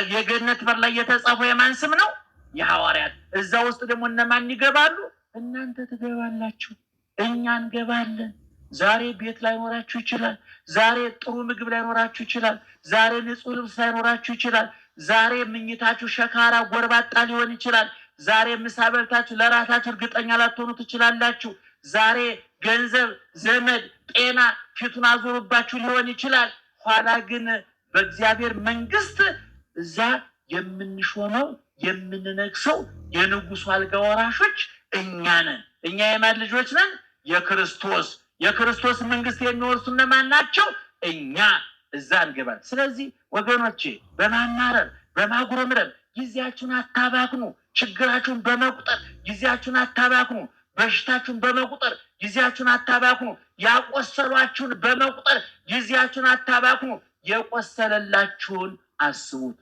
የገነት በር ላይ የተጻፈው የማን ስም ነው? የሐዋርያት። እዛ ውስጥ ደግሞ እነማን ይገባሉ? እናንተ ትገባላችሁ፣ እኛ እንገባለን። ዛሬ ቤት ላይኖራችሁ ይችላል። ዛሬ ጥሩ ምግብ ላይኖራችሁ ይችላል። ዛሬ ንጹህ ልብስ ላይኖራችሁ ይችላል። ዛሬ ምኝታችሁ ሸካራ ጎርባጣ ሊሆን ይችላል። ዛሬ ምሳ በልታችሁ ለራሳችሁ እርግጠኛ ላትሆኑ ትችላላችሁ። ዛሬ ገንዘብ፣ ዘመድ፣ ጤና ፊቱን አዞሩባችሁ ሊሆን ይችላል። ኋላ ግን በእግዚአብሔር መንግስት እዛ የምንሾመው የምንነግሰው የንጉሱ አልጋ ወራሾች እኛ ነን። እኛ የማን ልጆች ነን? የክርስቶስ መንግስት የሚወርሱ እነማን ናቸው? እኛ እዛ እንገባለን። ስለዚህ ወገኖቼ በማማረር በማጉረምረም ጊዜያችሁን አታባክኑ። ችግራችሁን በመቁጠር ጊዜያችሁን አታባክኑ። በሽታችሁን በመቁጠር ጊዜያችሁን አታባክኑ። ያቆሰሏችሁን በመቁጠር ጊዜያችሁን አታባክኑ። የቆሰለላችሁን አስቡት።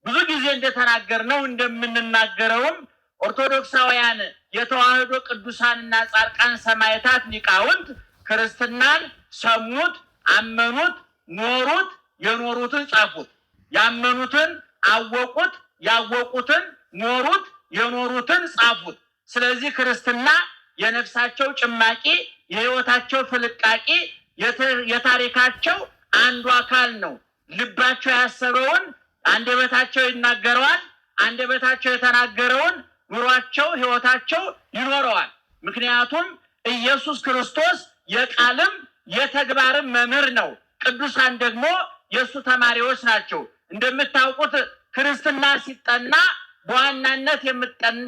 ብዙ ጊዜ እንደተናገርነው እንደምንናገረውም ኦርቶዶክሳውያን የተዋህዶ ቅዱሳንና ጻድቃን ሰማዕታት ሊቃውንት ክርስትናን ሰሙት፣ አመኑት፣ ኖሩት፣ የኖሩትን ጻፉት። ያመኑትን አወቁት፣ ያወቁትን ኖሩት፣ የኖሩትን ጻፉት። ስለዚህ ክርስትና የነፍሳቸው ጭማቂ፣ የህይወታቸው ፍልቃቂ፣ የታሪካቸው አንዱ አካል ነው። ልባቸው ያሰበውን አንደበታቸው ይናገረዋል። አንደበታቸው የተናገረውን ኑሯቸው፣ ህይወታቸው ይኖረዋል። ምክንያቱም ኢየሱስ ክርስቶስ የቃልም የተግባርም መምህር ነው። ቅዱሳን ደግሞ የእሱ ተማሪዎች ናቸው። እንደምታውቁት ክርስትና ሲጠና በዋናነት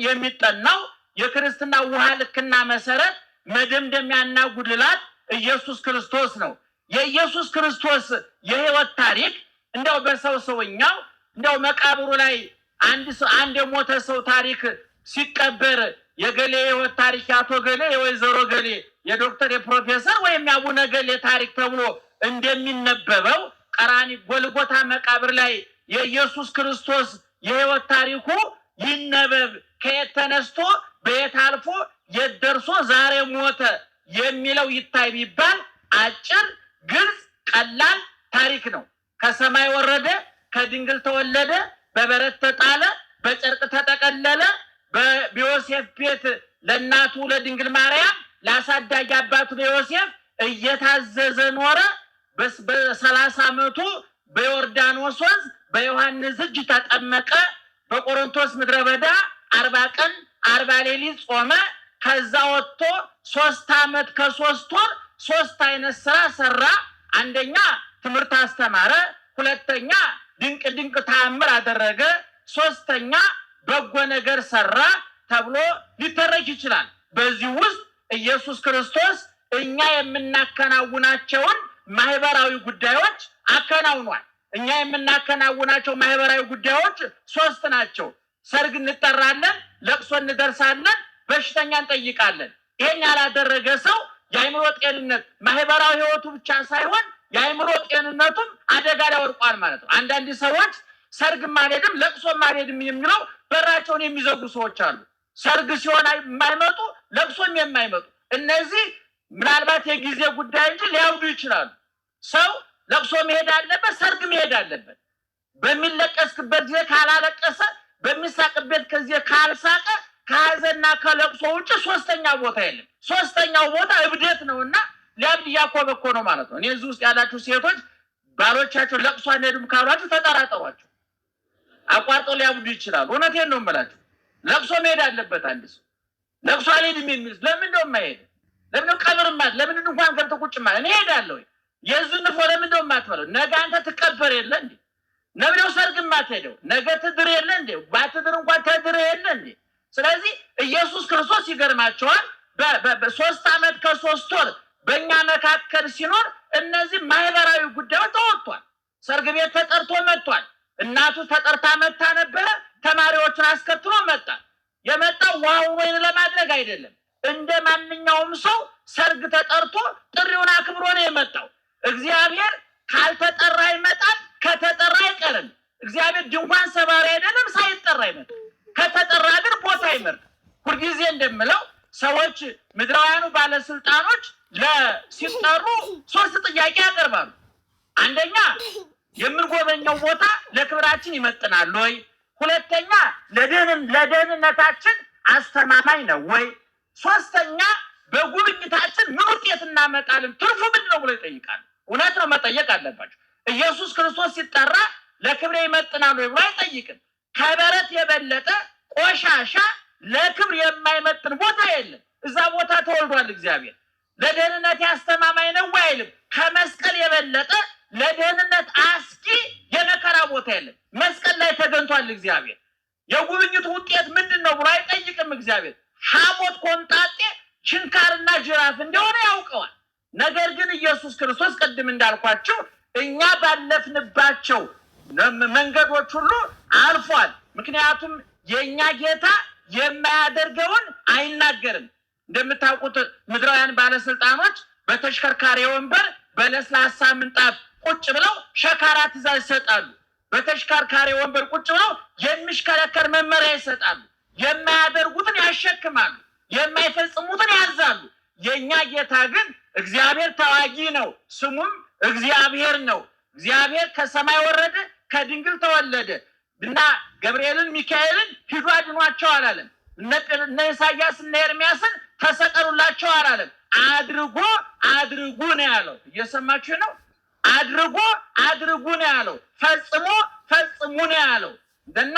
የሚጠናው የክርስትና ውሃ ልክና መሰረት መደምደሚያና ጉልላት ኢየሱስ ክርስቶስ ነው። የኢየሱስ ክርስቶስ የህይወት ታሪክ እንደው በሰውኛው እንደው መቃብሩ ላይ አንድ የሞተ ሰው ታሪክ ሲቀበር የገሌ ህይወት ታሪክ ያቶ ገሌ የወይዘሮ ገሌ የዶክተር የፕሮፌሰር ወይም ያቡነ ገሌ ታሪክ ተብሎ እንደሚነበበው ቀራኒ ጎልጎታ መቃብር ላይ የኢየሱስ ክርስቶስ የህይወት ታሪኩ ይነበብ። ከየት ተነስቶ በየት አልፎ የት ደርሶ ዛሬ ሞተ የሚለው ይታይ ቢባል አጭር፣ ግልጽ፣ ቀላል ታሪክ ነው። ከሰማይ ወረደ፣ ከድንግል ተወለደ፣ በበረት ተጣለ፣ በጨርቅ ተጠቀለለ፣ በዮሴፍ ቤት ለእናቱ ለድንግል ማርያም ለአሳዳጊ አባቱ ለዮሴፍ እየታዘዘ ኖረ። በ30 ዓመቱ በዮርዳኖስ ወንዝ በዮሐንስ እጅ ተጠመቀ። በቆሮንቶስ ምድረ በዳ 40 ቀን 40 ሌሊት ጾመ። ከዛ ወጥቶ 3 ዓመት ከ3 ወር 3 አይነት ስራ ሰራ። አንደኛ ትምህርት አስተማረ፣ ሁለተኛ ድንቅ ተአምር አደረገ፣ ሶስተኛ በጎ ነገር ሰራ ተብሎ ሊተረክ ይችላል። በዚህ ውስጥ ኢየሱስ ክርስቶስ እኛ የምናከናውናቸውን ማህበራዊ ጉዳዮች አከናውኗል። እኛ የምናከናውናቸው ማህበራዊ ጉዳዮች 3 ናቸው። ሰርግ እንጠራለን፣ ለቅሶ እንደርሳለን፣ በሽተኛ እንጠይቃለን። ይሄን ያላደረገ ሰው የአእምሮ ጤንነት ማህበራዊ ህይወቱ ብቻ ሳይሆን የአእምሮ ጤንነቱም አደጋ ላይ ወድቋል ማለት ነው። አንዳንድ ሰዎች ሰርግ ማለትም ለቅሶ ማለትም የሚለው በራቸውን የሚዘጉ ሰዎች አሉ። ሰርግ ሲሆን የማይመጡ ለቅሶም የማይመጡ እነዚህ ምናልባት የጊዜ ጉዳይ እንጂ ሊያውዱ ይችላሉ። ሰው ለቅሶ መሄድ አለበት፣ ሰርግ መሄድ አለበት። በሚለቀስበት ጊዜ ካላለቀሰ፣ በሚሳቅበት ጊዜ ካልሳቀ ከሀዘንና ከለቅሶ ውጭ ሶስተኛ ቦታ የለም። ሶስተኛው ቦታ እብደት ነውና ሊያብድ እያኮበኮ ነው ማለት ነው። እኔ እዚህ ውስጥ ያላችሁ ሴቶች ባሎቻቸው ለቅሶ አንሄድም ካሏችሁ ተጠራጠሯቸው። አቋርጦ ሊያብዱ ይችላሉ። እውነቴን ነው የምላችሁ። ለቅሶ መሄድ አለበት። አንድ ሰው ለቅሶ አልሄድም የሚል ለምን ነው የማይሄድ? ለምን ነው ቀብርማ? ለምን እንኳን ገብቶ ቁጭ ማለት እኔ እሄዳለሁ። የዚህ ንፎ ለምን ነው የማትበለው? ነገ አንተ ትቀበር የለ እንዴ? ለምን ነው ሰርግ የማትሄደው? ነገ ትድር የለ እንዴ? ባትድር እንኳን ተድር የለ እንዴ? ስለዚህ ኢየሱስ ክርስቶስ ይገርማቸዋል። በ3 ዓመት ከ3 ወር በእኛ መካከል ሲኖር እነዚህ ማህበራዊ ጉዳዮች ተወጥቷል። ሰርግ ቤት ተጠርቶ መጥቷል። እናቱ ተጠርታ መጣ ነበረ። ተማሪዎችን አስከትሎ መጣ። የመጣው ውሃውን ወይን ለማድረግ አይደለም። እንደ ማንኛውም ሰው ሰርግ ተጠርቶ ጥሪውን አክብሮ ነው የመጣው። እግዚአብሔር ካልተጠራ ይመጣል፣ ከተጠራ አይቀርም። እግዚአብሔር ድንኳን ሰባሪ አይደለም፣ ሳይጠራ ይመጣል። ከተጠራ ግን ቦታ ይመርጣል። ሁልጊዜ እንደምለው ሰዎች ምድራውያኑ ባለስልጣኖች ሲጠሩ 3 ጥያቄ ያቀርባሉ። አንደኛ የምንጎበኘው ቦታ ለክብራችን ይመጥናል ወይ? ሁለተኛ ለደህንነታችን አስተማማኝ ነው ወይ? ሶስተኛ በጉብኝታችን ምን ውጤት እናመጣለን? ትርፉ ምንድን ነው ብሎ ይጠይቃል። እውነት ነው፣ መጠየቅ አለባቸው። ኢየሱስ ክርስቶስ ሲጠራ ለክብሬ ይመጥናል ወይ ብሎ አይጠይቅም። ከበረት የበለጠ ቆሻሻ ለክብር የማይመጥን ቦታ የለም። እዛ ቦታ ተወልዷል እግዚአብሔር። ለደህንነት አስተማማኝ ነው አይልም። ከመስቀል የበለጠ ለደህንነት አስጊ የመከራ ቦታ የለም። መስቀል ላይ ተገኝቷል እግዚአብሔር። የጉብኝቱ ውጤት ምንድን ነው ብሎ አይጠይቅም እግዚአብሔር። ሐሞት፣ ኮምጣጤ፣ ችንካርና ጅራፍ እንደሆነ ያውቀዋል። ነገር ግን ኢየሱስ ክርስቶስ ቅድም እንዳልኳቸው እኛ ባለፍንባቸው መንገዶች ሁሉ አልፏል። ምክንያቱም የእኛ ጌታ የማያደርገውን አይናገርም። እንደምታውቁት ምድራውያን ባለስልጣኖች በተሽከርካሪ ወንበር በለስላሳ ምንጣፍ ቁጭ ብለው ሸካራ ትእዛዝ ይሰጣሉ። በተሽከርካሪ ወንበር ቁጭ ብለው የሚሽከረከር መመሪያ ይሰጣሉ። የማያደርጉትን ያሸክማሉ፣ የማይፈጽሙትን ያዛሉ። የእኛ ጌታ ግን እግዚአብሔር ተዋጊ ነው፣ ስሙም እግዚአብሔር ነው። እግዚአብሔር ከሰማይ ወረደ፣ ከድንግል ተወለደ እና ገብርኤልን ሚካኤልን ሂዱ አድኗቸው አላለም። እነ ኢሳያስ እነ ኤርሚያስን ተሰቀሉላቸው አላለም። አድርጉ ነው ያለው። እየሰማችሁ ነው? አድርጉ ነው ያለው። ፈጽሙ ነው ያለው እና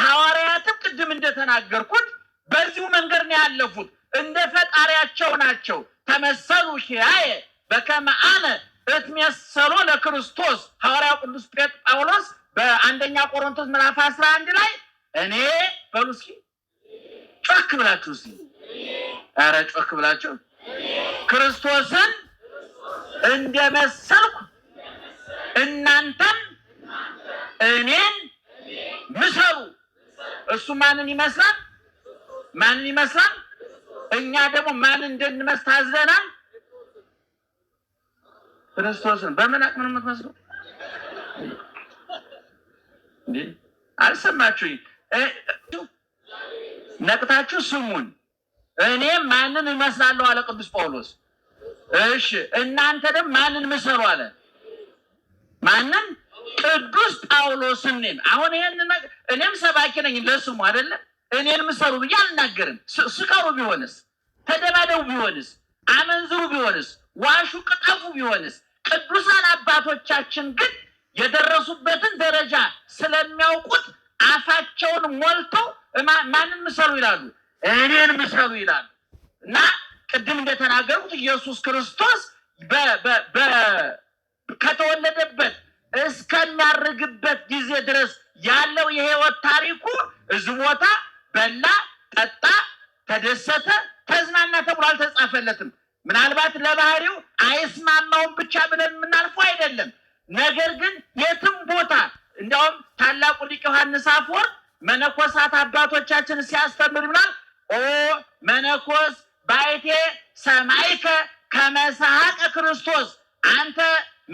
ሐዋርያትም ቅድም እንደተናገርኩት በዚሁ መንገድ ነው ያለፉት። እንደ ፈጣሪያቸው ናቸው። ተመሰሉ ኪያየ በከመ አነ እትመሰሎ ለክርስቶስ። ሐዋርያው ቅዱስ ጳውሎስ በአንደኛ ቆሮንቶስ ምዕራፍ 11 ላይ እኔ በሉ እስኪ ጮክ ብላችሁ እስኪ ኧረ ጮክ ብላችሁ ክርስቶስን እንደመሰልኩ እናንተም እኔን ምሰሉ። እሱ ማንን ይመስላል? እኛ ደግሞ ማንን እንድንመስል ታዘናል? ክርስቶስን። በምን አቅም ነው የምትመስለው? አልሰማችሁኝ? ነቅታችሁ ስሙን። እኔ ማንን እመስላለሁ አለ ቅዱስ ጳውሎስ። እሺ እናንተ ደግሞ ማንን ምሰሉ አለ? ማንን? ቅዱስ ጳውሎስን። አሁን ይሄን እኔም ሰባኪ ነኝ ለስሙ አይደለም። እኔን ምሰሉ ብዬ አልናገርም። ስቀሩ ቢሆንስ፣ ተደባደቡ ቢሆንስ፣ አመንዝሩ ቢሆንስ፣ ዋሹ ቅጠፉ ቢሆንስ፣ ቅዱሳን አባቶቻችን ግን የደረሱበትን ደረጃ ስለሚያውቁት አፋቸውን ሞልተው ማንን ምሰሉ ይላሉ? እኔን ምሰሉ ይላሉ። እና ቅድም እንደተናገሩት ኢየሱስ ክርስቶስ ከተወለደበት እስከሚያርግበት ጊዜ ድረስ ያለው የህይወት ታሪኩ እዚህ ቦታ በላ፣ ጠጣ፣ ተደሰተ፣ ተዝናና ተብሎ አልተጻፈለትም። ምናልባት ለባህሪው አይስማማውም ብቻ ብለን የምናልፈው አይደለም። ነገር ግን የትም ቦታ እንዲያውም ታላቁ ሊቅ ዮሐንስ አፈወርቅ መነኮሳት አባቶቻችን ሲያስተምር ይላል ኦ መነኮስ ባይቴ ሰማይከ ከመሳሐቀ ክርስቶስ። አንተ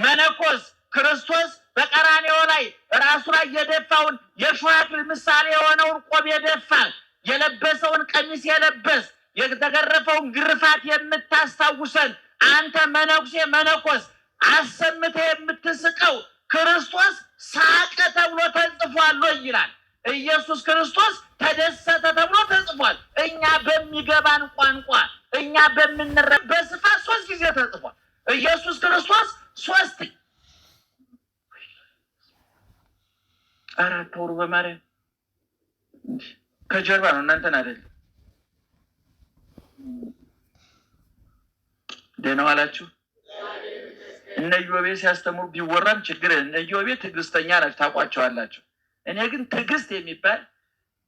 መነኮስ ክርስቶስ በቀራንዮ ላይ ራሱ ላይ የደፋውን የሾህ አክሊል ምሳሌ የሆነውን ቆብ የደፋ የለበሰውን ቀሚስ የለበስ የተገረፈውን ግርፋት የምታስታውሰን አንተ መነኩሴ መነኮስ አሰምተህ የምትስቀው ክርስቶስ ሳቀ ተብሎ ተጽፏል ይላል። ኢየሱስ ክርስቶስ ተደሰተ ተብሎ ተጽፏል። እኛ በሚገባን ቋንቋ እኛ በምንረዳው በስፋት 3 ጊዜ ተጽፏል። ኢየሱስ ክርስቶስ 3 4 ወር በማርያም ከጀርባ ነው እናንተን አይደለም። ደህና ዋላችሁ። እነ ኢዮቤ ሲያስተምሩ ቢወራም ችግር እነ ኢዮቤ ትዕግስተኛ ናቸው፣ ታውቋቸዋላችሁ። እኔ ግን ትዕግስት የሚባል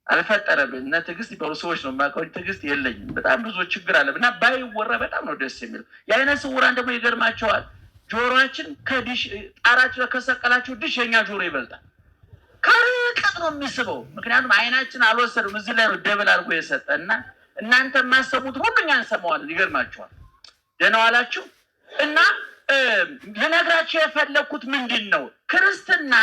አልፈጠረብኝ። እነ ትዕግስት ይባሉ ሰዎች ነው የማውቀው፣ ትዕግስት የለኝም። በጣም ብዙ ችግር አለ እና ባይወራ በጣም ነው ደስ የሚለው። የዓይነ ስውራን ደግሞ ይገርማቸዋል። ጆሮአችን ከዲሽ ጣራችሁ ከሰቀላችሁ ዲሽ የኛ ጆሮ ይበልጣል። ከርቀት ነው የሚስበው። ምክንያቱም አይናችን አልወሰዱም። እዚህ ላይ ነው ደብል አድርጎ የሰጠና እናንተ የማሰሙት ሁሉ እኛ እንሰማዋለን። ይገርማቸዋል። ደህና ዋላችሁ። እና ልነግራችሁ የፈለኩት ምንድን ነው? ክርስትና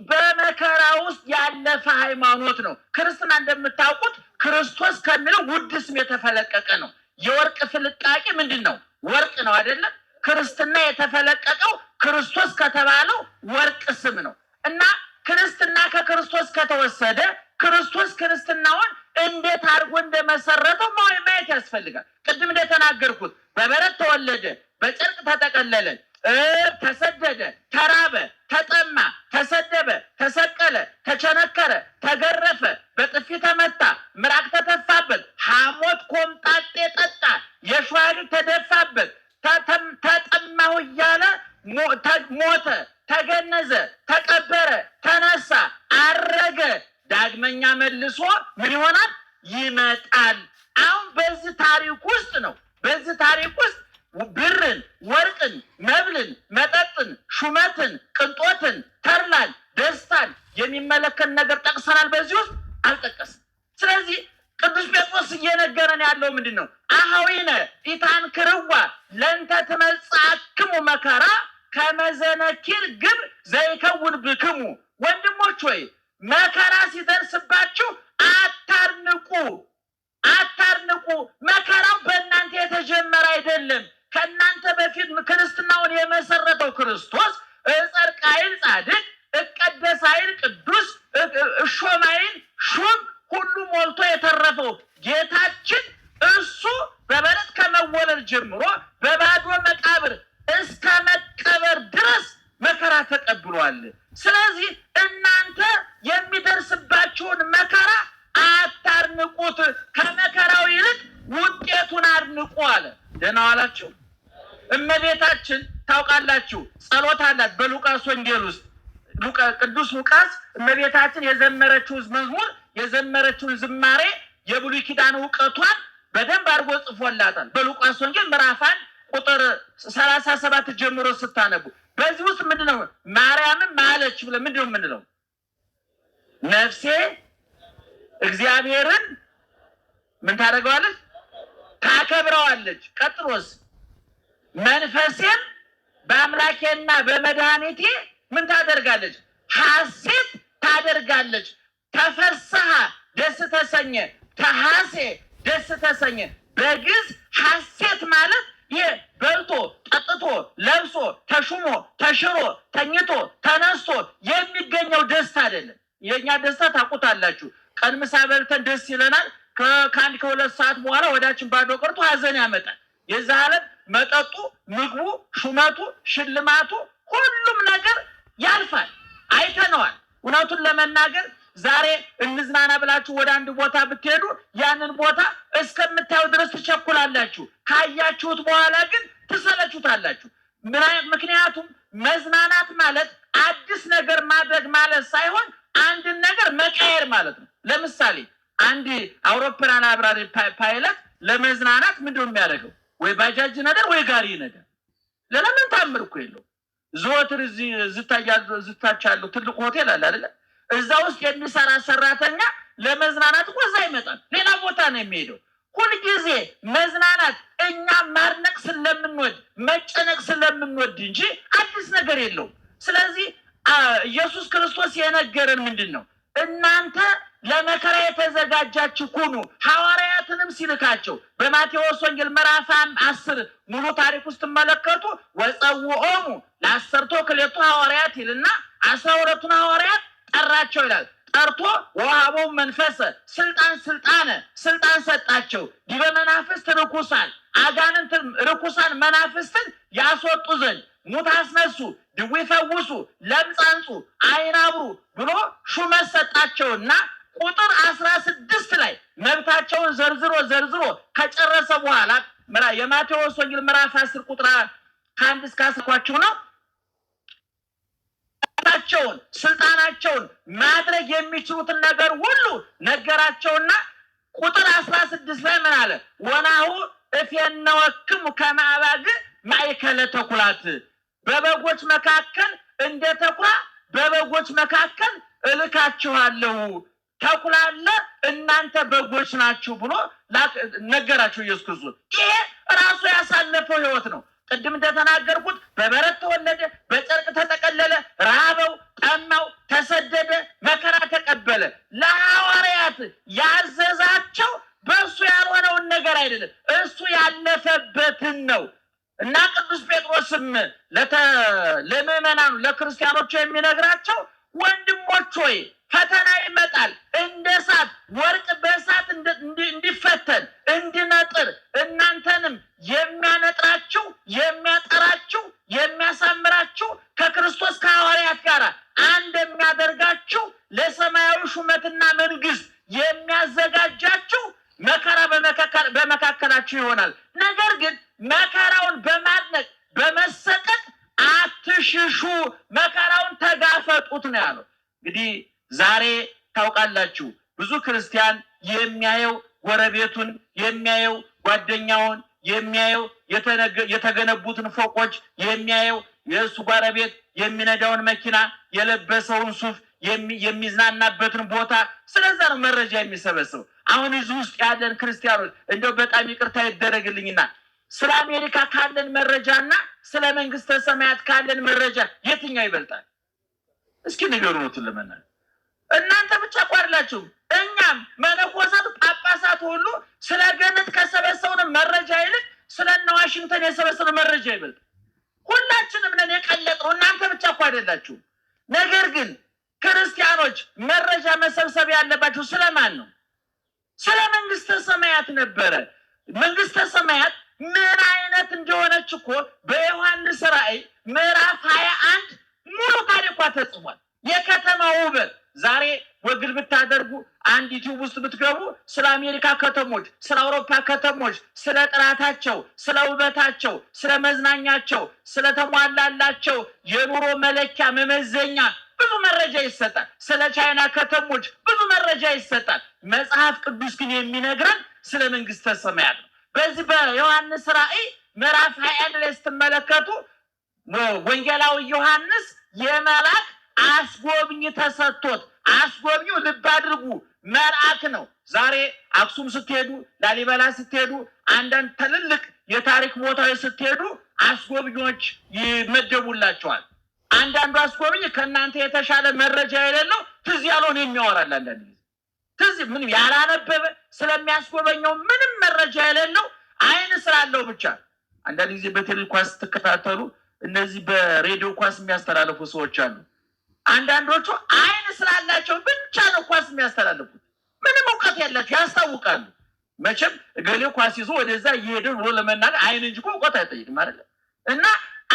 በመከራ ውስጥ ያለፈ ሃይማኖት ነው። ክርስትና እንደምታውቁት ክርስቶስ ከሚለው ውድ ስም የተፈለቀቀ ነው። የወርቅ ፍልቃቄ ምንድን ነው? ወርቅ ነው አይደለም? ክርስትና የተፈለቀቀው ክርስቶስ ከተባለው ወርቅ ስም ነው እና ክርስትና ከክርስቶስ ከተወሰደ ክርስቶስ ክርስትናውን እንዴት አድርጎ እንደመሰረተው ማየት ያስፈልጋል። ቅድም እንደተናገርኩት በበረት ተወለደ፣ በጨርቅ ተጠቀለለ፣ ተሰደደ፣ ተራበ፣ ተጠማ፣ ተሰደበ፣ ተሰቀለ፣ ተቸነከረ፣ ተገረፈ፣ በጥፊ ተመታ፣ ምራቅ ተተፋበት፣ ሐሞት ኮምጣጤ ጠጣ፣ የሸዋግ ተደፋበት፣ ተጠማሁ እያለ ሞተ፣ ተገነዘ፣ ተቀበረ፣ ተነሳ፣ አረገ፣ ዳግመኛ መልሶ ምን ይሆናል? ይመጣል። አሁን በዚህ ታሪክ ውስጥ ነው። በዚህ ታሪክ ውስጥ ብርን፣ ወርቅን፣ መብልን፣ መጠጥን፣ ሹመትን፣ ቅንጦትን፣ ተርላን፣ ደስታን የሚመለከት ነገር ጠቅሰናል። በዚህ ውስጥ አልጠቀስም። ስለዚህ ቅዱስ ጴጥሮስ እየነገረን ያለው ምንድን ነው? አኀዊነ ኢታንክርዋ ለእንተ ትመጽአክሙ መከራ ከመዘነኪር ግብ ዘይከውን ብክሙ። ወንድሞች ሆይ መከራ ሲደርስባችሁ አታርንቁ፣ አታርንቁ። መከራው በእናንተ የተጀመረ አይደለም። ከእናንተ በፊት ክርስትናውን የመሰረተው ክርስቶስ እጸድቅ አይል ጻድቅ፣ እቀደስ አይል ቅዱስ፣ እሾም አይል ሹም፣ ሁሉ ሞልቶ የተረፈው ጌታችን እሱ በበረት ከመወለድ ጀምሮ በባዶ መቃብር እስከ መቀበር ድረስ መከራ ተቀብሏል። ስለዚህ እናንተ የሚደርስባችሁን መከራ አታርንቁት፣ ከመከራው ይልቅ ውጤቱን አድንቁ አለ። ደህና ዋላችሁ። እመቤታችን ታውቃላችሁ ጸሎት አላት በሉቃስ ወንጌል ውስጥ። ቅዱስ ሉቃስ እመቤታችን የዘመረችውን መዝሙር የዘመረችውን ዝማሬ የብሉይ ኪዳን ዕውቀቷን በደንብ አድርጎ ጽፎላታል። በሉቃስ ወንጌል ምዕራፍ 1 ቁጥር 37 ጀምሮ ስታነቡ በዚህ ውስጥ ምንድነው ማርያምን ማለች ብለ ምንድነው የምንለው? ነፍሴ እግዚአብሔርን ምን ታደርገዋለች? ታከብረዋለች። ቀጥሎስ መንፈሴም በአምላኬና በመድኃኒቴ ምን ታደርጋለች? ሐሴት ታደርጋለች። ተፈስሐ ደስ ተሰኘ፣ ተሐሴ ደስ ተሰኘ። በግዕዝ ሐሴት ማለት ይህ በልቶ ጠጥቶ ለብሶ ተሹሞ ተሽሮ ተኝቶ ተነስቶ የሚገኘው ደስታ አይደለም። የኛ ደስታ ታውቁታላችሁ። ቀን ምሳ በልተን ደስ ይለናል። ከአንድ ከሁለት ሰዓት በኋላ ወዳችን ባዶ ቀርቶ ሐዘን ያመጣል። የዛ ዓለም መጠጡ፣ ምግቡ፣ ሹመቱ፣ ሽልማቱ ሁሉም ነገር ያልፋል። አይተነዋል። እውነቱን ለመናገር ዛሬ እንዝናና ብላችሁ ወደ አንድ ቦታ ብትሄዱ ያንን ቦታ እስከምታዩ ድረስ ትቸኩላላችሁ። ካያችሁት በኋላ ግን ትሰለቹታላችሁ። ምክንያቱም መዝናናት ማለት አዲስ ነገር ማድረግ ማለት ሳይሆን አንድን ነገር መቀየር ማለት ነው። ለምሳሌ አንድ አውሮፕላን አብራሪ ፓይለት ለመዝናናት ምንድነው የሚያደርገው? ወይ ባጃጅ ነገር ወይ ጋሪ ነገር። ለምን ታምር እኮ የለው። ዘወትር ዝታቻለው ትልቅ ሆቴል አለ አይደል? እዛ ውስጥ የሚሰራ ሰራተኛ ለመዝናናት እኮ እዛ ይመጣል። ሌላ ቦታ ነው የሚሄደው። ሁልጊዜ መዝናናት እኛ ማርነቅ ስለምንወድ መጨነቅ ስለምንወድ እንጂ አዲስ ነገር የለውም። ስለዚህ ኢየሱስ ክርስቶስ የነገረን ምንድን ነው? እናንተ ለመከራ የተዘጋጃችሁ ሁኑ። ሐዋርያትንም ሲልካቸው በማቴዎስ ወንጌል ምዕራፍ 10 ሙሉ ታሪክ ውስጥ ተመለከቱ። ወጸውዖሙ ለአሰርቶ ክሌቱ ሐዋርያት ይልና 12ቱን ሐዋርያት ጠራቸው ይላል። ጠርቶ ወሀቦሙ መንፈሰ ስልጣን ሰጣቸው። ዲበ መናፍስት ርኩሳን አጋንንት ርኩሳን መናፍስትን ያስወጡ ዘንድ ሙት አስነሱ፣ ድዊ ፈውሱ፣ ለምጽ አንጹ፣ ዓይን አብሩ ብሎ ሹመት ሰጣቸውና ቁጥር 16 ላይ መብታቸውን ዘርዝሮ ከጨረሰ በኋላ የማቴዎስ ወንጌል ምዕራፍ 10 ቁጥር 1 እስከ 10 ነው። ስልጣናቸውን ማድረግ የሚችሉትን ነገር ሁሉ ነገራቸውና ቁጥር 16 ላይ ምን አለ? ወናሁ እፌነወክሙ ከመ አባግዕ ማእከለ ተኩላት፣ በበጎች መካከል እንደ ተኩላ በበጎች መካከል እልካችኋለሁ። ተኩላ አለ፣ እናንተ በጎች ናችሁ ብሎ ነገራቸው ኢየሱስ ክርስቶስ። ይሄ ራሱ ያሳለፈው ህይወት ነው። ቅድም እንደተናገርኩት በበረት ተወለደ፣ በጨርቅ ተጠቀለለ፣ ራበው፣ ጠማው፣ ተሰደደ፣ መከራ ተቀበለ። ለሐዋርያት ያዘዛቸው በእሱ ያልሆነውን ነገር አይደለም፣ እሱ ያለፈበትን ነው። እና ቅዱስ ጴጥሮስ ክርስቶስም ለምዕመናኑ ለክርስቲያኖች የሚነግራቸው ወንድሞች ሆይ ፈተና ይመጣል እንደ እሳት ወርቅ በእሳት እንዲፈተን እንዲነጥር እናንተንም የሚያነጥራችሁ የሚያጠራችሁ የሚያሳምራችሁ ከክርስቶስ ከሐዋርያት ጋር አንድ የሚያደርጋችሁ ለሰማያዊ ሹመትና መንግስት የሚያዘጋጃችሁ መከራ በመካከላችሁ ይሆናል። ነገር ግን መከራውን በማድነቅ በመሰጠት አትሽሹ፣ መከራውን ተጋፈጡት ነው ያለው። እንግዲህ ዛሬ ታውቃላችሁ ብዙ ክርስቲያን የሚያየው ጎረቤቱን የሚያየው ጓደኛውን የሚያየው የተገነቡትን ፎቆች የሚያየው የእሱ ጎረቤት የሚነዳውን መኪና የለበሰውን ሱፍ የሚዝናናበትን ቦታ ስለዛ ነው መረጃ የሚሰበስበው። አሁን እዚህ ውስጥ ያለን ክርስቲያኖች እንደው በጣም ይቅርታ ይደረግልኝና ስለ አሜሪካ ካለን መረጃና ስለ መንግስተ ሰማያት ካለን መረጃ የትኛው ይበልጣል? እስኪ ንገሩት ለማናል። እናንተ ብቻ ቋርላችሁ እኛም መነኮሳት ጳጳሳት ሁሉ ስለ ገነት ከሰበሰቡን መረጃ ይልቅ ስለነ ዋሽንግተን የሰበሰቡን መረጃ ይበልጥ። ሁላችንም ነን የቀለጥነው፣ እናንተ ብቻ አይደላችሁ። ነገር ግን ክርስቲያኖች መረጃ መሰብሰብ ያለባችሁ ስለማን ነው? ስለ መንግስተ ሰማያት ነበረ። መንግስተ ሰማያት ምን አይነት እንደሆነች እኮ በዮሐንስ ራእይ ምዕራፍ 21 ሙሉ ታሪኳ ተጽፏል። የከተማው ውበት ዛሬ ወግል ብታደርጉ አንድ ዩቲዩብ ውስጥ ብትገቡ ስለ አሜሪካ ከተሞች፣ ስለ አውሮፓ ከተሞች፣ ስለ ጥራታቸው፣ ስለ ውበታቸው፣ ስለ መዝናኛቸው፣ ስለ ተሟላላቸው የኑሮ መለኪያ መመዘኛ ብዙ መረጃ ይሰጣል። ስለ ቻይና ከተሞች ብዙ መረጃ ይሰጣል። መጽሐፍ ቅዱስ ግን የሚነግረን ስለ መንግስተ ሰማያት ነው። በዚህ በዮሐንስ ራእይ ምዕራፍ 21 ላይ ስትመለከቱ ወንጌላዊ ዮሐንስ የመልአክ አስጎብኝ ተሰጥቶት፣ አስጎብኙ ልብ አድርጉ መልአክ ነው። ዛሬ አክሱም ስትሄዱ፣ ላሊበላ ስትሄዱ፣ አንዳንድ ትልልቅ የታሪክ ቦታዎች ስትሄዱ አስጎብኞች ይመደቡላቸዋል። አንዳንዱ አስጎብኝ ከእናንተ የተሻለ መረጃ የሌለው ትዝ ያለውን የሚያወራል። አንዳንድ ጊዜ ትዝ ምንም ያላነበበ ስለሚያስጎበኘው ምንም መረጃ የሌለው አይን ስላለው ብቻ። አንዳንድ ጊዜ በቴሌቪዥን ኳስ ስትከታተሉ እነዚህ በሬዲዮ ኳስ የሚያስተላልፉ ሰዎች አሉ። አንዳንዶቹ አይን ስላላቸው ብቻ ነው ኳስ የሚያስተላልፉት። ምንም እውቀት ያላቸው ያስታውቃሉ። መቼም እገሌው ኳስ ይዞ ወደዛ እየሄደ ብሎ ለመናገር አይን እንጂ እውቀት አይጠይቅም አይደል? እና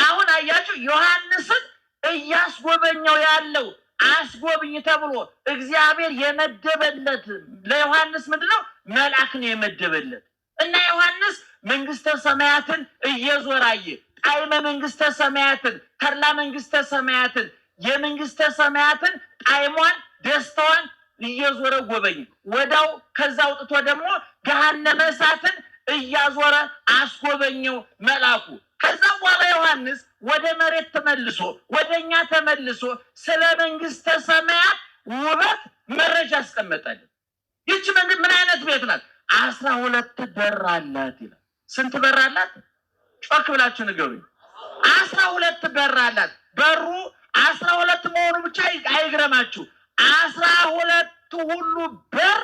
አሁን አያችሁ ዮሐንስን እያስጎበኘው ያለው አስጎብኝ ተብሎ እግዚአብሔር የመደበለት ለዮሐንስ ምንድነው? መልአክን የመደበለት እና ዮሐንስ መንግስተ ሰማያትን እየዞራየ ጣዕመ መንግስተ ሰማያትን ተድላ መንግስተ ሰማያትን የመንግስተ ሰማያትን ጣዕሟን ደስታዋን እየዞረ ጎበኝ። ወዳው ከዛ አውጥቶ ደግሞ ገሃነመ እሳትን እያዞረ አስጎበኘው መልአኩ። ከዛ በኋላ ዮሐንስ ወደ መሬት ተመልሶ ወደኛ ተመልሶ ስለ መንግስተ ሰማያት ውበት መረጃ አስቀመጠልን። ይህች መንግስት ምን አይነት ቤት ናት? 12 በር አላት ይላል። ስንት በር አላት? ጮክ ብላችሁ ንገሩኝ። 12 በር አላት። በሩ 12 መሆኑ ብቻ አይግረማችሁ። 12 ሁሉ በር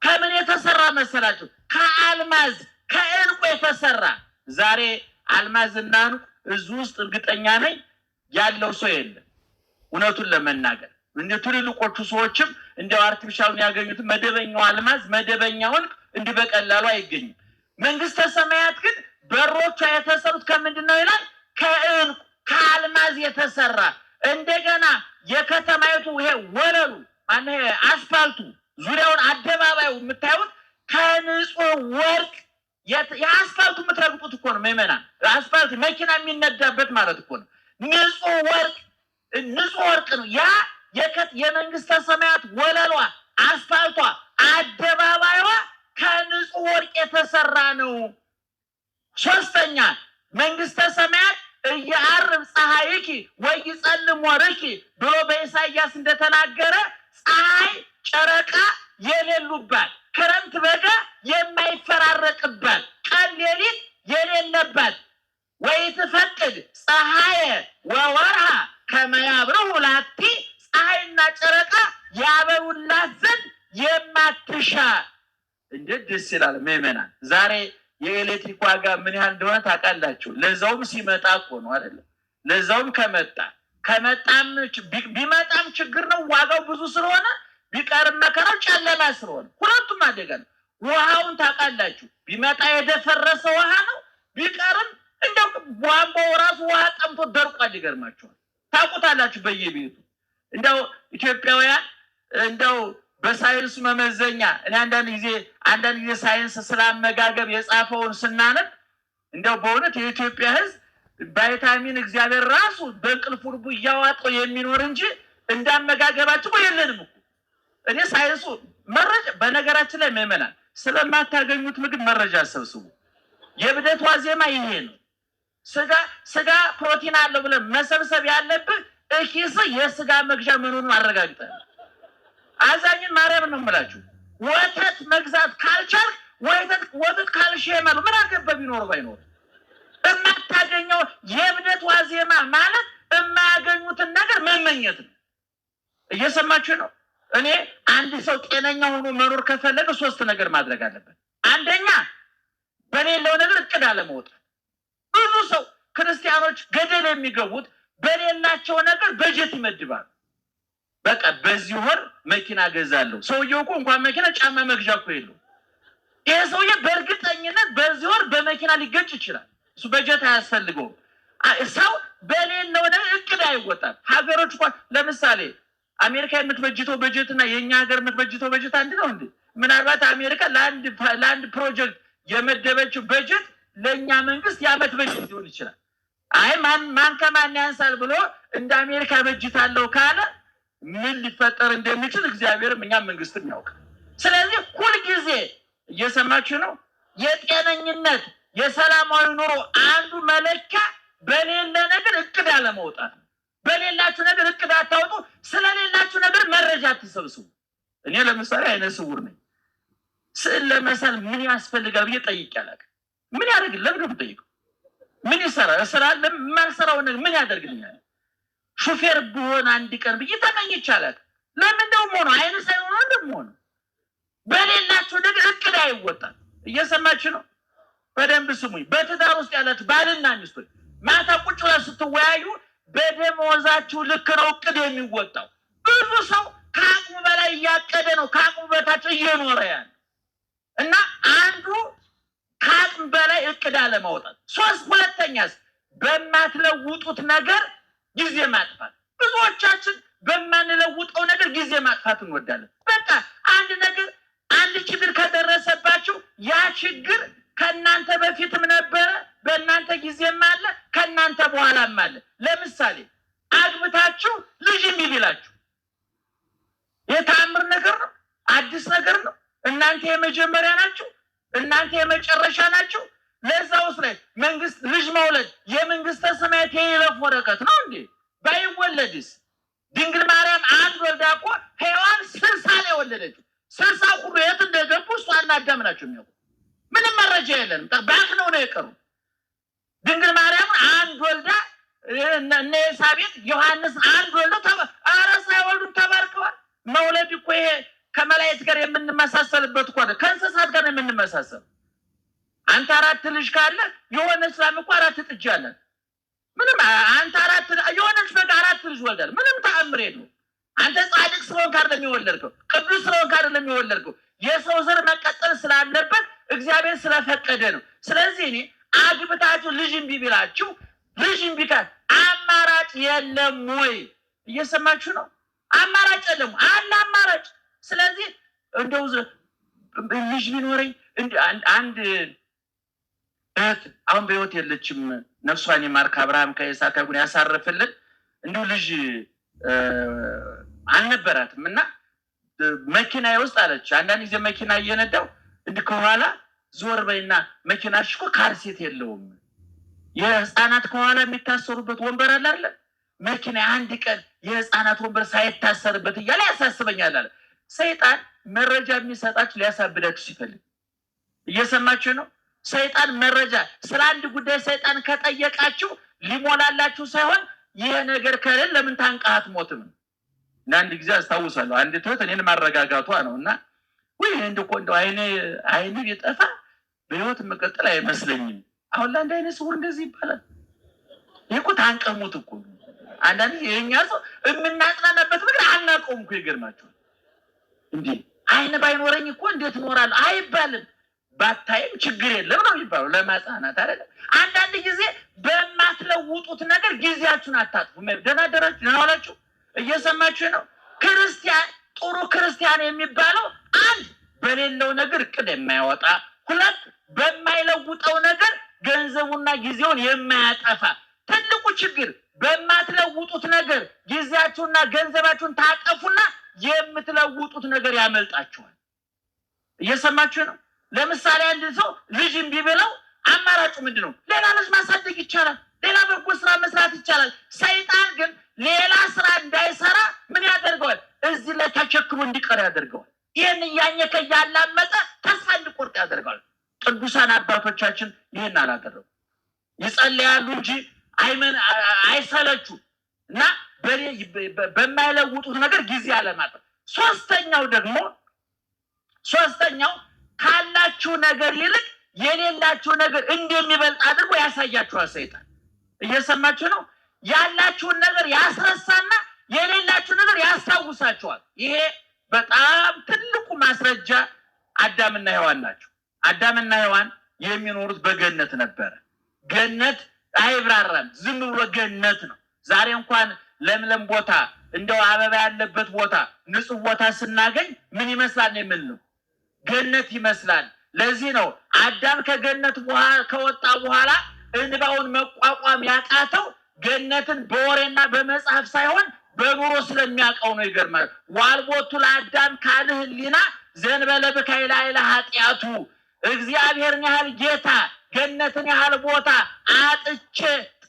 ከምን የተሰራ መሰላችሁ? ከአልማዝ ከዕንቁ የተሰራ። ዛሬ አልማዝና ዕንቁ እዚህ ውስጥ እርግጠኛ ነኝ ያለው ሰው የለም። እውነቱን ለመናገር እንደ ትልልቆቹ ሰዎችም እንደው አርቲፊሻሉን ያገኙት መደበኛው አልማዝ መደበኛው ዕንቁ እንዲህ በቀላሉ አይገኝም። መንግስተ ሰማያት ግን በሮቿ የተሰሩት ከምንድነው ይላል? ከዕንቁ ከአልማዝ የተሰራ። እንደገና የከተማይቱ ይሄ ወለሉ አስፋልቱ ዙሪያውን አደባባዩ የምታዩት ከንጹህ ወርቅ የአስፋልቱ የምትረግጡት እኮ ነው። ምዕመናን አስፋልት መኪና የሚነዳበት ማለት እኮ ነው። ንጹህ ወርቅ ነው። ያ የመንግስተ ሰማያት ወለሏ አስፋልቷ አደባባይዋ ከንጹህ ወርቅ የተሰራ ነው። ሶስተኛ መንግስተ ሰማያት እያርብ ፀሐይኪ ወይጸልም ወርቂ ብሎ በኢሳይያስ እንደተናገረ ፀሐይ ጨረቃ የሌሉባት ክረምት በጋ የማይፈራረቅባት ቀን ሌሊት የሌለባት ወይትፈቅድ ፀሐይ ወወርሃ ከመያብረው ላቲ ፀሐይና ጨረቃ ያበሩላት ዘንድ የማትሻ። እንዴት ደስ ይላል ምዕመናን! ዛሬ የኤሌክትሪክ ዋጋ ምን ያህል እንደሆነ ታውቃላችሁ? ለዛውም ሲመጣ እኮ ነው አይደል? ለዛውም ከመጣም ቢመጣም ችግር ነው። ዋጋው ብዙ ስለሆነ ቢቀርም መከራው ጨለማ ስለሆነ ሁለቱም አደጋ ነው። ውሃውን ታውቃላችሁ? ቢመጣ የደፈረሰ ውሃ ነው፣ ቢቀርም እንደው ቧንቧው ራሱ ውሃ ጠምቶ ደርቋል። ይገርማችኋል። ታውቁታላችሁ በየቤቱ እንደው ኢትዮጵያውያን እንደው በሳይንስ መመዘኛ እኔ አንዳንድ ጊዜ ሳይንስ ስላመጋገብ የጻፈውን ስናነብ እንደው በእውነት የኢትዮጵያ ሕዝብ ቫይታሚን እግዚአብሔር ራሱ በእንቅልፉ ልቡ እያዋጠው የሚኖር እንጂ እንዳመጋገባችሁ የለንም እኮ። እኔ ሳይንሱ መረጃ በነገራችን ላይ ምዕመናን ስለማታገኙት ምግብ መረጃ ሰብስቡ። የብደት ዋዜማ ይሄ ነው። ስጋ ፕሮቲን አለው ብለን መሰብሰብ ያለብን እኪስ የስጋ መግዣ መኖሩን አረጋግጠን። አዛኝን ማርያም ነው የምላችሁ። ወተት መግዛት ካልቻልክ ወተት ካልሽየም ነው ምን አገባ ቢኖር ባይኖር የማታገኘው የብደት ዋዜማ ማለት የማያገኙትን ነገር መመኘት ነው። እየሰማችሁ ነው? እኔ አንድ ሰው ጤነኛ ሆኖ መኖር ከፈለገ 3 ነገር ማድረግ አለበት። አንደኛ በሌለው ነገር እቅድ አለመውጣት። ብዙ ሰው ክርስቲያኖች ገደል የሚገቡት በሌላቸው ነገር በጀት ይመድባሉ። በቃ በዚህ ወር መኪና ገዛለሁ። ሰውየው እኮ እንኳን መኪና ጫማ መግዣ እኮ የለው። ይሄ ሰውዬ በእርግጠኝነት በዚህ ወር በመኪና ሊገጭ ይችላል። እሱ በጀት አያስፈልገውም። ሰው በሌለው ነገር እቅድ አይወጣም። ሀገሮች እንኳን ለምሳሌ አሜሪካ የምትበጅተው በጀት እና የኛ ሀገር የምትበጅተው በጀት አንድ ነው እንዴ? ምናልባት አሜሪካ ለአንድ ፕሮጀክት የመደበችው በጀት ለኛ መንግስት የዓመት በጀት ሊሆን ይችላል። አይ ማን ከማን ያንሳል ብሎ እንደ አሜሪካ በጅታለው ካለ ምን ሊፈጠር እንደሚችል እግዚአብሔርም እኛም መንግስትም ያውቃል። ስለዚህ ሁልጊዜ እየሰማችሁ ነው፣ የጤነኝነት የሰላማዊ ኑሮ አንዱ መለኪያ በሌለ ነገር እቅድ አለመውጣት ነው። በሌላችሁ ነገር እቅድ አታውጡ። ስለሌላችሁ ነገር መረጃ አትሰብስቡ። እኔ ለምሳሌ አይነ ስውር ነኝ። ስዕል ለመሳል ምን ያስፈልጋል ብዬ ጠይቄ አላውቅም። ምን ያደርግልኝ? ለምን ነው የምጠይቀው? ምን ይሰራል? ስራል የማልሰራው ነገር ምን ያደርግልኛል? ሹፌር ብሆን አንድ ቀን ብዬ ተመኝቼ አላውቅም። ለምን ደግሞ ሆኖ አይነ ሳይሆን ደግሞ ሆኖ በሌላችሁ ነገር እቅድ አይወጣም። እየሰማችሁ ነው? በደንብ ስሙኝ። በትዳር ውስጥ ያላችሁ ባልና ሚስቶች ማታ ቁጭ ብላችሁ ስትወያዩ በደሞዛችሁ ልክ ነው እቅድ የሚወጣው። ብዙ ሰው ከአቅሙ በላይ እያቀደ ነው ከአቅሙ በታች እየኖረ ያለ እና አንዱ ከአቅም በላይ እቅድ አለማውጣት። ሁለተኛስ በማትለውጡት ነገር ጊዜ ማጥፋት። ብዙዎቻችን በማንለውጠው ነገር ጊዜ ማጥፋት እንወዳለን። በቃ አንድ ችግር ከደረሰባችሁ ያ ችግር ከእናንተ በፊትም ነበረ፣ በእናንተ ጊዜም አለ፣ ከእናንተ በኋላም አለ። ለምሳሌ አግብታችሁ ልጅ የሚላችሁ የተአምር ነገር ነው፣ አዲስ ነገር ነው። እናንተ የመጀመሪያ ናችሁ፣ እናንተ የመጨረሻ ናችሁ። ለዛ ውስጥ ላይ መንግስት ልጅ መውለድ የመንግስተ ሰማያት የይለፍ ወረቀት ነው እንዴ? ባይወለድስ? ድንግል ማርያም አንድ ወልዳ እኮ ሔዋን 60 ነው የወለደችው። 60 ሁሉ የት እንደገቡ እሷና አዳም ናቸው የሚያውቁ። ምንም መረጃ የለንም። ባክ ነው የቀሩ። ድንግል ማርያም አንድ ወልዳ እነ ኤልሳቤጥ ዮሐንስ አንድ ወልደው ሳይወልዱም ተባርከዋል። መውለድ እኮ ይሄ ከመላእክት ጋር የምንመሳሰልበት እኮ ከእንስሳት ጋር የምንመሳሰል። አንተ 4 ልጅ ካለ የሆነ እስላም እኮ 4 ጥጃ አለ። ምንም አንተ የሆነች በቃ 4 ልጅ ወልዳል። ምንም ተአምር የለውም። አንተ ጻድቅ ስለሆንክ አይደለም የወለድከው፣ ቅዱስ ስለሆንክ አይደለም የወለድከው። የሰው ዘር መቀጠል ስላለበት እግዚአብሔር ስለፈቀደ ነው። ስለዚህ እኔ አግብታችሁ ልጅ እምቢ ቢላችሁ ልጅ እምቢ ካል አማራጭ የለም ወይ? እየሰማችሁ ነው? አማራጭ የለም አለ አማራጭ። ስለዚህ እንደው ልጅ ቢኖረኝ አንድ እህት አሁን በህይወት የለችም፣ ነፍሷን ይማር፣ ከአብርሃም ከይስሐቅ ከይሁዳ ያሳርፍልን። እንደው ልጅ አልነበራትም እና መኪና ውስጥ አለች። አንዳንድ ጊዜ መኪና እየነዳው እንዲህ ከኋላ ዞር በይና መኪናሽ እኮ ካርሴት የለውም፣ የህፃናት ከኋላ የሚታሰሩበት ወንበር አለ አይደል? መኪና አንድ ቀን የህፃናት ወንበር ሳይታሰርበት እያለ ያሳስበኛል አለ። ሰይጣን መረጃ የሚሰጣችሁ ሊያሳብዳችሁ ሲፈልግ። እየሰማችሁ ነው? ሰይጣን መረጃ ስለ አንድ ጉዳይ ሰይጣን ከጠየቃችሁ ሊሞላላችሁ ሳይሆን ይሄ ነገር ከሌለ ለምን ታንቃት ሞትም። እና አንድ ጊዜ አስታውሳለሁ አንድ እህት እኔን ማረጋጋቷ ነው እና ወይ እንደው አይኔ ቢጠፋ በህይወት መቀጠል አይመስለኝም። አሁን ለአንድ አይነት ሰው እንደዚህ ይባላል። ይሄ እኮ ታንቀሙት እኮ አንዳንድ የኛ ሰው የምናጽናናበት ነገር አናውቀውም እኮ ይገርማችኋል። እንዴ አይን ባይኖረኝ እኮ እንዴት እኖራለሁ አይባልም። ባታይም ችግር የለም ነው የሚባለው ለማጽናናት አይደል? አንዳንድ ጊዜ በማትለውጡት ነገር ጊዜያችሁን አታጥፉ። ደህና አደራችሁ፣ ደህና ዋላችሁ። እየሰማችሁ ነው? ክርስቲያን ጥሩ ክርስቲያን የሚባለው አንድ በሌለው ነገር እቅድ የማያወጣ፣ ሁለት በማይለውጠው ነገር ገንዘቡና ጊዜውን የማያጠፋ። ትልቁ ችግር በማትለውጡት ነገር ጊዜያችሁና ገንዘባችሁን ታጠፉና የምትለውጡት ነገር ያመልጣችኋል። እየሰማችሁ ነው? ለምሳሌ አንድ ሰው ልጅ እምቢ ብለው አማራጩ ምንድነው? ሌላ ልጅ ማሳደግ ይቻላል፣ ሌላ በጎ ስራ መስራት ይቻላል። ሰይጣን ግን ሌላ ስራ እንዳይሰራ ምን ያደርገዋል? እዚህ ላይ ተቸክሮ እንዲቀር ያደርገዋል። ይህን እያኘከ ያላመጠ ተስፋ እንዲቆርጥ ያደርገዋል። ቅዱሳን አባቶቻችን ይህን አላደረጉ። ይጸልያሉ እንጂ አይሰለቹ እና በማይለውጡት ነገር ጊዜ አለማጠፍ። ሶስተኛው ካላችሁ ነገር ይልቅ የሌላችሁ ነገር እንደሚበልጥ አድርጎ ያሳያችኋል ሰይጣን። እየሰማችሁ ነው? ያላችሁን ነገር ያስረሳና የሌላችሁ ነገር ያስታውሳችኋል። ይሄ በጣም ትልቁ ማስረጃ አዳምና ሔዋን ናቸው። አዳምና ሔዋን የሚኖሩት በገነት ነበረ። ገነት አይብራራም፣ ዝም ብሎ ገነት ነው። ዛሬ እንኳን ለምለም ቦታ እንደው አበባ ያለበት ቦታ ንጹህ ቦታ ስናገኝ ምን ይመስላል የምንለው? ገነት ይመስላል። ለዚህ ነው አዳም ከገነት ከወጣ በኋላ እንባውን መቋቋም ያቃተው ገነትን በወሬና በመጽሐፍ ሳይሆን በኑሮ ስለሚያውቀው ነው። ይገርማል። ዋልቦቱ ለአዳም ካለ ህሊና ዘንበለ በካይላ ኢላ ኃጢአቱ። እግዚአብሔርን ያህል ጌታ ገነትን ያህል ቦታ አጥቼ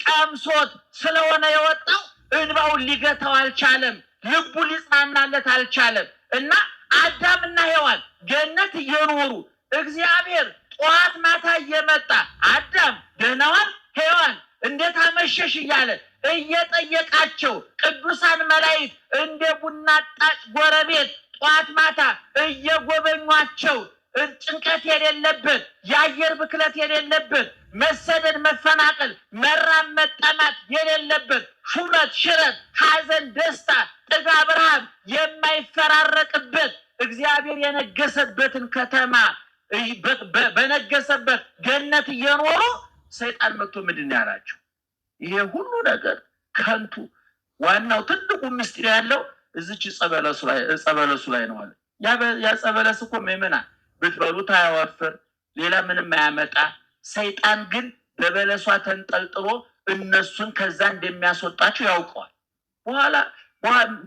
ቀምሶት ስለሆነ የወጣው እንባውን ሊገታው አልቻለም፣ ልቡ ሊጽናናለት አልቻለም። እና አዳምና ሔዋን ገነት እየኖሩ እግዚአብሔር ጠዋት ማታ እየመጣ አዳም ደህና ዋል፣ ሔዋን እንዴት አመሸሽ እያለ እየጠየቃቸው ቅዱሳን መላእክት እንደ ቡና ጣጭ ጎረቤት ጠዋት ማታ እየጎበኟቸው ጭንቀት የሌለበት፣ የአየር ብክለት የሌለበት፣ መሰደድ መፈናቀል መራም መጠማት የሌለበት፣ ሹመት ሽረት፣ ሐዘን ደስታ፣ ጥጋብ ረሃብ የማይፈራረቅበት እግዚአብሔር የነገሰበትን ከተማ በነገሰበት ገነት እየኖሩ ሰይጣን መጥቶ ምንድን ያላቸው? ይሄ ሁሉ ነገር ከንቱ። ዋናው ትልቁ ምስጢር ያለው እዚች ጸበለሱ ላይ ነው አለ። ያ ጸበለስ እኮ ምእመና ብትበሉት አያወፍር፣ ሌላ ምንም አያመጣ። ሰይጣን ግን በበለሷ ተንጠልጥሎ እነሱን ከዛ እንደሚያስወጣቸው ያውቀዋል። በኋላ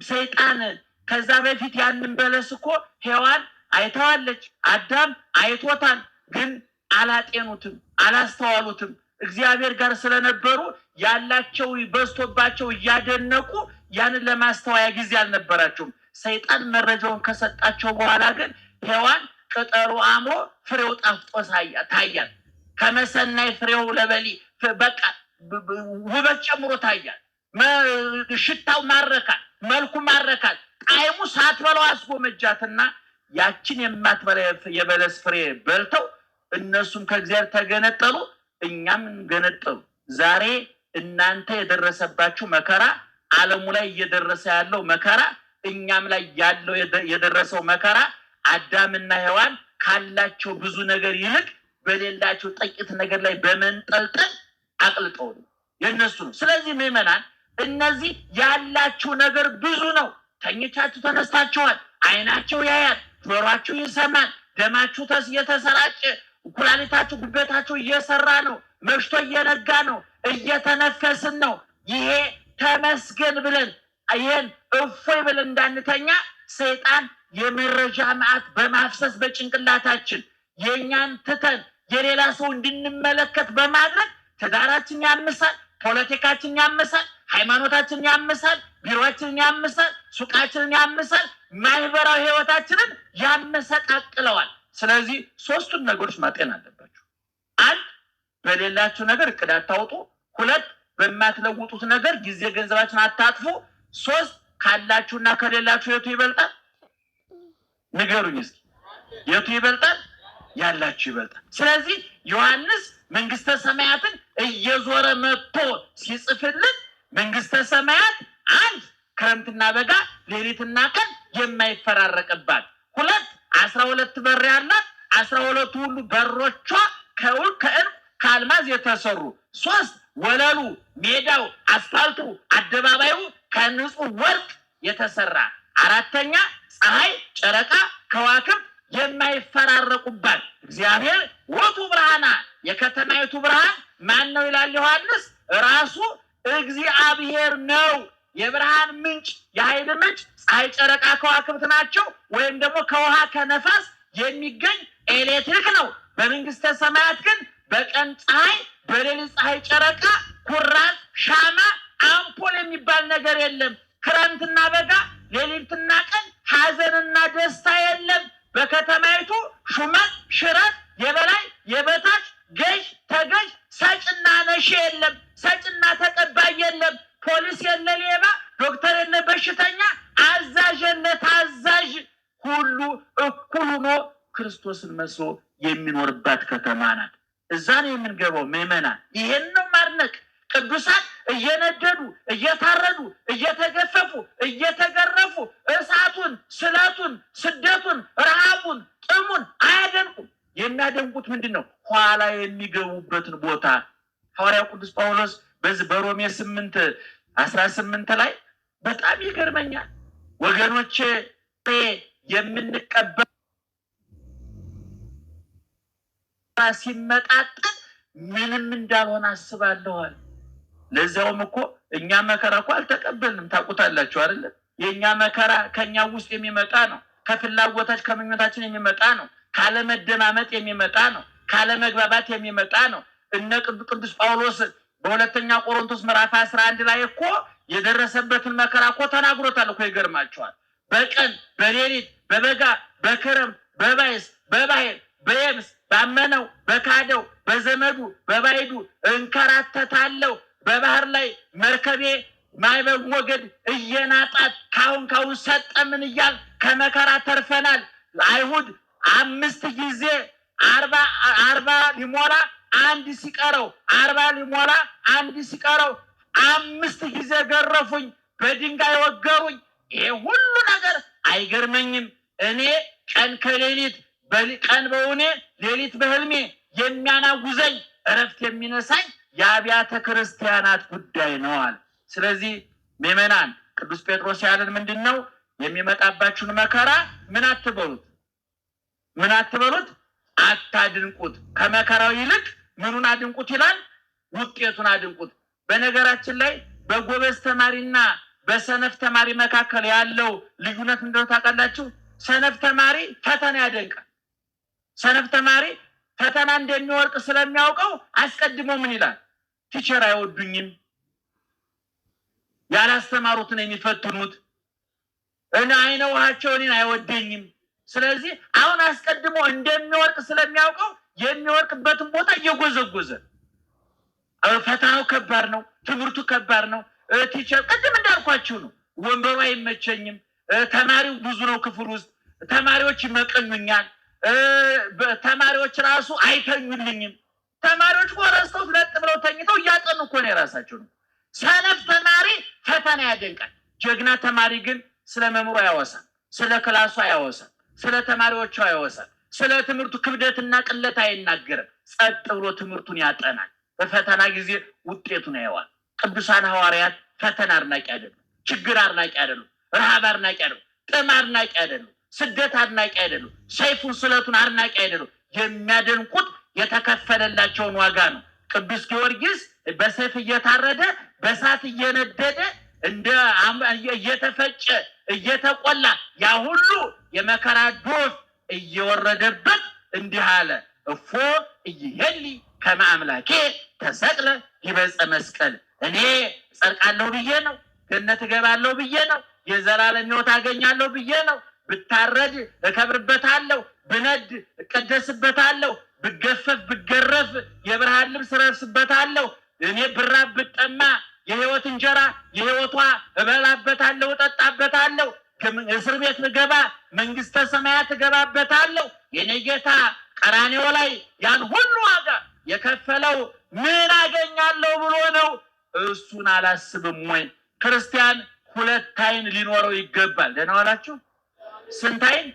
ሰይጣን ከዛ በፊት ያንን በለስ እኮ ሔዋን አይተዋለች፣ አዳም አይቶታል። ግን አላጤኑትም፣ አላስተዋሉትም። እግዚአብሔር ጋር ስለነበሩ ያላቸው በዝቶባቸው እያደነቁ ያንን ለማስተዋያ ጊዜ አልነበራቸውም። ሰይጣን መረጃውን ከሰጣቸው በኋላ ግን ሔዋን ቅጠሉ አምሮ ፍሬው ጣፍጦ ታያል። ከመሰናይ ፍሬው ለበሊ በቃ ውበት ጨምሮ ታያል። ሽታው ማረካል፣ መልኩ ማረካል። ጣዕሙ ሳትበላው አስጎመጃትና ያችን የማትበላ የበለስ ፍሬ በልተው እነሱም ከእግዚአብሔር ተገነጠሉ፣ እኛም እንገነጠሉ። ዛሬ እናንተ የደረሰባችሁ መከራ፣ ዓለሙ ላይ እየደረሰ ያለው መከራ፣ እኛም ላይ ያለው የደረሰው መከራ አዳምና ሔዋን ካላቸው ብዙ ነገር ይልቅ በሌላቸው ጥቂት ነገር ላይ በመንጠልጠል አቅልጠው የነሱ ነው። ስለዚህ ምእመናን እነዚህ ያላችሁ ነገር ብዙ ነው። ተኝታችሁ ተነስታችኋል። አይናቸው ያያል፣ ጆሮአችሁ ይሰማል፣ ደማችሁ እየተሰራጨ፣ ኩላሊታችሁ ጉበታችሁ እየሰራ ነው። መሽቶ እየነጋ ነው፣ እየተነፈስን ነው። ይሄ ተመስገን ብለን ይሄን እፎይ ብለን እንዳንተኛ ሰይጣን የመረጃ መዓት በማፍሰስ በጭንቅላታችን የኛን ትተን የሌላ ሰው እንድንመለከት በማድረግ ትዳራችን ያምሳል፣ ፖለቲካችን ያምሳል፣ ሃይማኖታችን ያምሳል፣ ቢሮአችንን ያምሳል፣ ሱቃችንን ያምሳል፣ ማህበራዊ ህይወታችንን ያመሰቃቅለዋል። ስለዚህ ሶስቱን ነገሮች ማጤን አለባችሁ። አንድ በሌላችሁ ነገር እቅድ አታውጡ። ሁለት በማትለውጡት ነገር ጊዜ ገንዘባችሁን አታጥፉ። ሶስት ካላችሁና ከሌላችሁ የቱ ይበልጣል? ንገሩኝ እስኪ። የቱ ይበልጣል? ያላችሁ ይበልጣል። ስለዚህ ዮሐንስ መንግስተ ሰማያትን እየዞረ መጥቶ ሲጽፍልን መንግስተ ሰማያት አንድ ክረምትና በጋ ሌሊትና ቀን የማይፈራረቅባት፣ ሁለት 12 በር ያላት 12 ሁሉ በሮቿ ከዕንቁ ከአልማዝ የተሰሩ፣ ሶስት ወለሉ ሜዳው አስፋልቱ አደባባዩ ከንጹህ ወርቅ የተሰራ፣ አራተኛ ፀሐይ ጨረቃ ከዋክብት የማይፈራረቁባት እግዚአብሔር ወቱ ብርሃና የከተማይቱ ብርሃን ማን ነው ይላል ዮሐንስ? ራሱ እግዚአብሔር ነው። የብርሃን ምንጭ የኃይል ምንጭ ፀሐይ ጨረቃ ከዋክብት ናቸው። ወይም ደግሞ ከውሃ ከነፋስ የሚገኝ ኤሌክትሪክ ነው። በመንግስተ ሰማያት ግን በቀን ፀሐይ በሌሊት ፀሐይ ጨረቃ ኩራዝ ሻማ አምፖል የሚባል ነገር የለም። ክረምትና በጋ ሌሊትና ቀን ሐዘንና ደስታ የለም። በከተማይቱ ሹመት ሽረት የበላይ የበታች ገዥ ተገዥ ሰጭና ነሽ የለም። ሰጭና ተቀባይ የለም። ፖሊስ የለ ሌባ፣ ዶክተር የለ በሽተኛ፣ አዛዥ የለ ታዛዥ፣ ሁሉ እኩል ሆኖ ክርስቶስን መስሎ የሚኖርባት ከተማ ናት። እዛ ነው የምንገባው ምዕመናን። ይሄን ነው ማድነቅ። ቅዱሳን እየነደዱ እየታረዱ እየተገፈፉ እየተገረፉ እሳቱን ስለቱን ስደቱን ረሃቡን ጥሙን አያደንቁም። የሚያደንቁት ምንድን ነው? ኋላ የሚገቡበትን ቦታ። ሐዋርያው ቅዱስ ጳውሎስ በዚህ በሮሜ 8:18 ላይ በጣም ይገርመኛል። ወገኖቼ የምንቀበል ሲመጣጠን ምንም እንዳልሆነ አስባለኋል። ለዛውም እኮ እኛ መከራ እኮ አልተቀበልንም። ታውቁታላችሁ አይደለ? የኛ መከራ ከኛ ውስጥ የሚመጣ ነው። ከፍላጎታችን ከምኞታችን የሚመጣ ነው። ካለመደማመጥ የሚመጣ ነው። ካለመግባባት የሚመጣ ነው። እነ ቅዱስ ጳውሎስ በሁለተኛ ቆሮንቶስ ምዕራፍ 11 ላይ እኮ የደረሰበትን መከራ እኮ ተናግሮታል እኮ። ይገርማችኋል። በቀን በሌሊት በበጋ በክረምት በባይስ በባህር በየብስ ባመነው በካደው በዘመዱ በባይዱ እንከራተታለሁ። በባህር ላይ መርከቤ ማዕበል ሞገድ እየናጣት ካሁን ሰጠምን እያል ከመከራ ተርፈናል። አይሁድ 5 ጊዜ 40 ሊሞላ 1 ሲቀረው 40 ሊሞላ 1 ሲቀረው 5 ጊዜ ገረፉኝ፣ በድንጋይ ወገሩኝ። ይሄ ሁሉ ነገር አይገርመኝም? እኔ ቀን ከሌሊት ቀን በእውኔ ሌሊት በህልሜ የሚያናጉዘኝ እረፍት የሚነሳኝ የአብያተ ክርስቲያናት ጉዳይ ነዋል። ስለዚህ ምዕመናን ቅዱስ ጴጥሮስ ያለን ምንድን ነው? የሚመጣባችሁን መከራ ምን አትበሉት? ምን አትበሉት? አታድንቁት። ከመከራው ይልቅ ምኑን አድንቁት ይላል? ውጤቱን አድንቁት። በነገራችን ላይ በጎበዝ ተማሪና በሰነፍ ተማሪ መካከል ያለው ልዩነት እንደሆነ ታውቃላችሁ? ሰነፍ ተማሪ ፈተና ያደንቃል። ሰነፍ ተማሪ ፈተና እንደሚወርቅ ስለሚያውቀው አስቀድሞ ምን ይላል? ቲቸር አይወዱኝም፣ ያላስተማሩትን የሚፈትኑት እና አይነውሃቸው እኔን አይወደኝም። ስለዚህ አሁን አስቀድሞ እንደሚወርቅ ስለሚያውቀው የሚወርቅበትን ቦታ እየጎዘጎዘ ፈተናው ከባድ ነው፣ ትምህርቱ ከባድ ነው። ቲቸር ቅድም እንዳልኳችሁ ነው። ወንበሩ አይመቸኝም፣ ተማሪው ብዙ ነው ክፍል ውስጥ፣ ተማሪዎች ይመቀኙኛል፣ ተማሪዎች ራሱ አይተኙልኝም። ተማሪዎች ወረስተው ለጥ ብለው ተኝተው እያጠኑ እኮ ነው የራሳቸው ነው። ሰነፍ ተማሪ ፈተና ያደንቃል። ጀግና ተማሪ ግን ስለ መምህሩ አያወሳም፣ ስለ ክላሱ አያወሳም፣ ስለ ተማሪዎቹ አያወሳም፣ ስለ ትምህርቱ ክብደትና ቅለት አይናገርም። ጸጥ ብሎ ትምህርቱን ያጠናል። በፈተና ጊዜ ውጤቱን ያየዋል። ቅዱሳን ሐዋርያት ፈተና አድናቂ አይደሉም፣ ችግር አድናቂ አይደሉም፣ ረሃብ አድናቂ አይደሉም፣ ጥም አድናቂ አይደሉም፣ ስደት አድናቂ አይደሉም፣ ሰይፉን ስለቱን አድናቂ አይደሉም። የሚያደንቁት የተከፈለላቸውን ዋጋ ነው። ቅዱስ ጊዮርጊስ በሰይፍ እየታረደ በእሳት እየነደደ እየተፈጨ እየተቆላ ያ ሁሉ የመከራ ዶፍ እየወረደበት እንዲህ አለ፣ እፎ እይሄሊ ከመ አምላኬ ተሰቅለ ይበጸ መስቀል። እኔ ጸድቃለሁ ብዬ ነው፣ ገነት እገባለሁ ብዬ ነው፣ የዘላለም ሕይወት አገኛለሁ ብዬ ነው። ብታረድ እከብርበታለሁ፣ ብነድ እቀደስበታለሁ፣ ብገፈፍ ብገረፍ የብርሃን ልብስ እለብስበታለሁ። እኔ ብራብ ብጠማ የሕይወት እንጀራ የሕይወቷ እበላበታለሁ፣ እጠጣበታለሁ። እስር ቤት ልገባ መንግስተ ሰማያት እገባበታለሁ። የኔ ጌታ ቀራንዮ ላይ ያን ሁሉ ዋጋ የከፈለው ምን አገኛለሁ ብሎ ነው? እሱን አላስብም ወይ? ክርስቲያን ሁለት አይን ሊኖረው ይገባል። ደህና ዋላችሁ? ስንት አይን?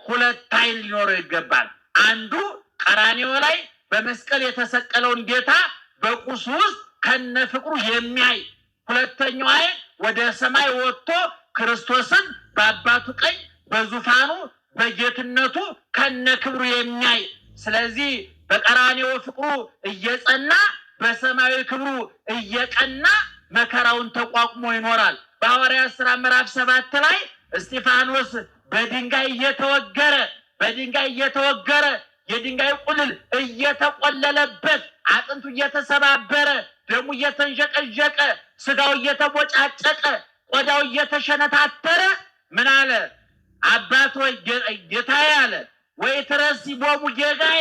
ሁለት አይን ሊኖረው ይገባል። አንዱ ቀራንዮ ላይ በመስቀል የተሰቀለውን ጌታ በቁስ ውስጥ ከነ ፍቅሩ የሚያይ፣ ሁለተኛው አይን ወደ ሰማይ ወጥቶ ክርስቶስን በአባቱ ቀኝ በዙፋኑ በጌትነቱ ከነ ክብሩ የሚያይ። ስለዚህ በቀራንዮ ፍቅሩ እየጸና በሰማያዊ ክብሩ እየቀና መከራውን ተቋቁሞ ይኖራል። በሐዋርያት ሥራ ምዕራፍ 7 ላይ እስጢፋኖስ በድንጋይ እየተወገረ የድንጋይ ቁልል እየተቆለለበት አጥንቱ እየተሰባበረ ደሙ እየተንዠቀዠቀ ስጋው እየተቦጫጨቀ ቆዳው እየተሸነታተረ ምን አለ? አባት ሆይ ጌታዬ አለ፣ ወይ ትረሲ ቦሙ ጌጋዬ፣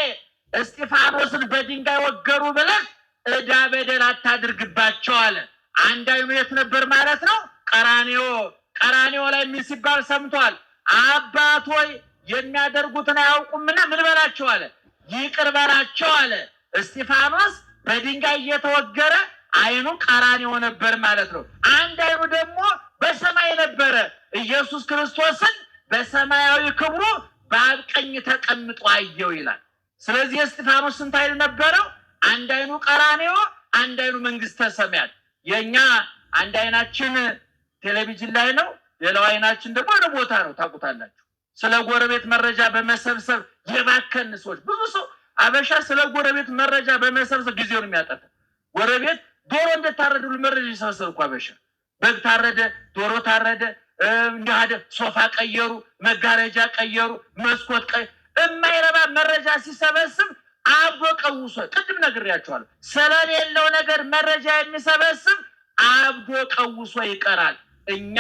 እስጢፋኖስን በድንጋይ ወገሩ ብለህ ዕዳ በደል አታድርግባቸው አለ። አንድ አይኑ የት ነበር ማለት ነው? ቀራንዮ ላይ ምን ሲባል ሰምቷል? አባት ሆይ የሚያደርጉትን አያውቁምና ምን በላቸው አለ? ይቅር በላቸው አለ። እስጢፋኖስ በድንጋይ እየተወገረ አይኑ ቀራንዮ ነበር ማለት ነው። አንድ አይኑ ደግሞ በሰማይ ነበረ። ኢየሱስ ክርስቶስን በሰማያዊ ክብሩ በአብ ቀኝ ተቀምጦ አየው ይላል። ስለዚህ እስጢፋኖስ ስንት አይን ነበረው? አንድ አይኑ ቀራንዮ፣ አንድ አይኑ መንግስተ ሰማያት። የኛ አንድ አይናችን ቴሌቪዥን ላይ ነው፣ ሌላው አይናችን ደግሞ ወደ ቦታ ነው። ታውቁታላችሁ። ስለ ጎረቤት መረጃ በመሰብሰብ የባከን ሰዎች ብዙ ሰው አበሻ ስለ ጎረቤት መረጃ በመሰብሰብ ጊዜውን የሚያጠፋ። ጎረቤት ዶሮ እንደታረደ ሁሉ መረጃ ይሰበሰብ እኮ አበሻ። በግ ታረደ፣ ዶሮ ታረደ፣ እንዲያደ ሶፋ ቀየሩ፣ መጋረጃ ቀየሩ፣ መስኮት የማይረባ መረጃ ሲሰበስብ አብዶ ቀውሶ፣ ቅድም ነግሬያቸዋለሁ። ስለሌለው ነገር መረጃ የሚሰበስብ አብዶ ቀውሶ ይቀራል። እኛ